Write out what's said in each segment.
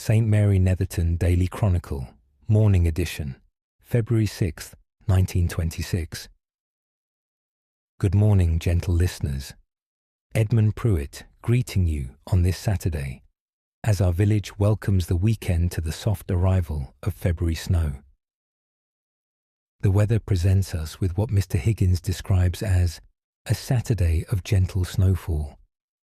St. Mary Netherton Daily Chronicle, Morning Edition, February 6th, 1926. Good morning, gentle listeners. Edmund Pruitt greeting you on this Saturday, as our village welcomes the weekend to the soft arrival of February snow. The weather presents us with what Mr. Higgins describes as a Saturday of gentle snowfall,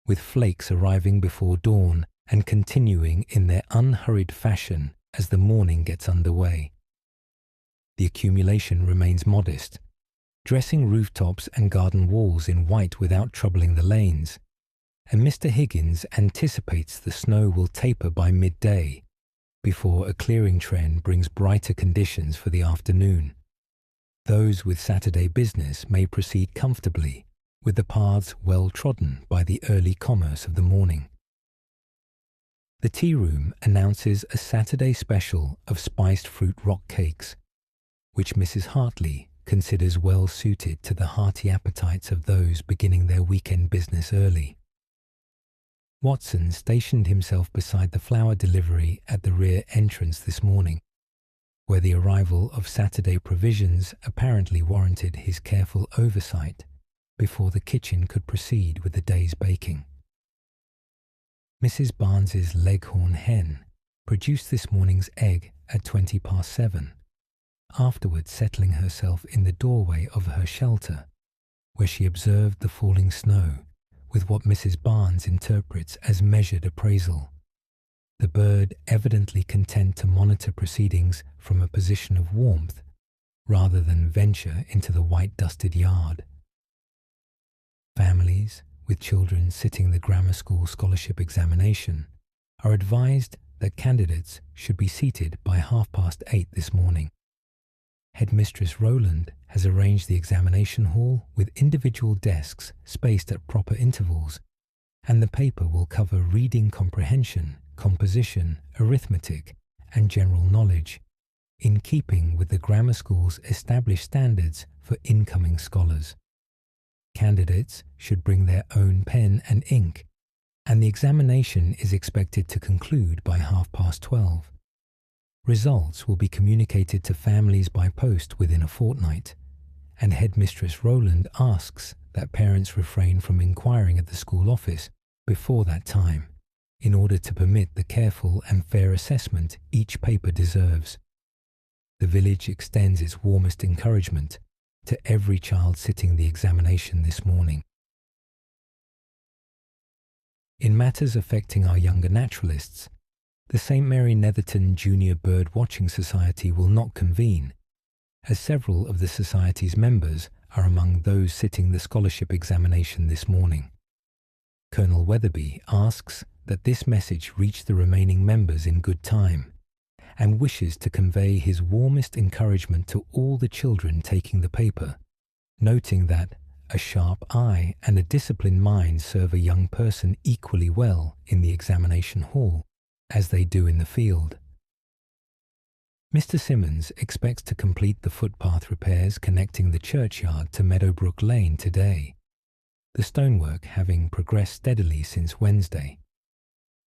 with flakes arriving before dawn and continuing in their unhurried fashion as the morning gets underway. The accumulation remains modest, dressing rooftops and garden walls in white without troubling the lanes, and Mr. Higgins anticipates the snow will taper by midday before a clearing trend brings brighter conditions for the afternoon. Those with Saturday business may proceed comfortably, with the paths well trodden by the early commerce of the morning. The tea room announces a Saturday special of spiced fruit rock cakes, which Mrs. Hartley considers well suited to the hearty appetites of those beginning their weekend business early. Watson stationed himself beside the flower delivery at the rear entrance this morning, where the arrival of Saturday provisions apparently warranted his careful oversight before the kitchen could proceed with the day's baking. Mrs. Barnes's leghorn hen produced this morning's egg at 7:20, afterwards settling herself in the doorway of her shelter, where she observed the falling snow with what Mrs. Barnes interprets as measured appraisal, the bird evidently content to monitor proceedings from a position of warmth rather than venture into the white-dusted yard. Families with children sitting the grammar school scholarship examination are advised that candidates should be seated by 8:30 this morning. Headmistress Rowland has arranged the examination hall with individual desks spaced at proper intervals, and the paper will cover reading comprehension, composition, arithmetic, and general knowledge, in keeping with the grammar school's established standards for incoming scholars. Candidates should bring their own pen and ink, and the examination is expected to conclude by 12:30. Results will be communicated to families by post within a fortnight, and Headmistress Rowland asks that parents refrain from inquiring at the school office before that time, in order to permit the careful and fair assessment each paper deserves. The village extends its warmest encouragement to every child sitting the examination this morning. In matters affecting our younger naturalists, the St. Mary Netherton Junior Bird Watching Society will not convene, as several of the Society's members are among those sitting the scholarship examination this morning. Colonel Weatherby asks that this message reach the remaining members in good time, and wishes to convey his warmest encouragement to all the children taking the paper, noting that a sharp eye and a disciplined mind serve a young person equally well in the examination hall as they do in the field. Mr. Simmons expects to complete the footpath repairs connecting the churchyard to Meadowbrook Lane today, the stonework having progressed steadily since Wednesday.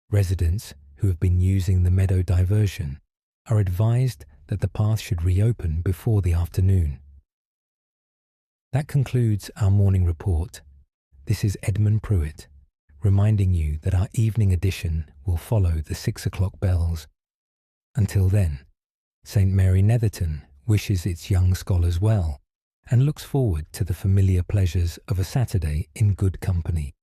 Residents who have been using the meadow diversion are advised that the path should reopen before the afternoon. That concludes our morning report. This is Edmund Pruitt, reminding you that our evening edition will follow the 6 o'clock bells. Until then, St. Mary Netherton wishes its young scholars well and looks forward to the familiar pleasures of a Saturday in good company.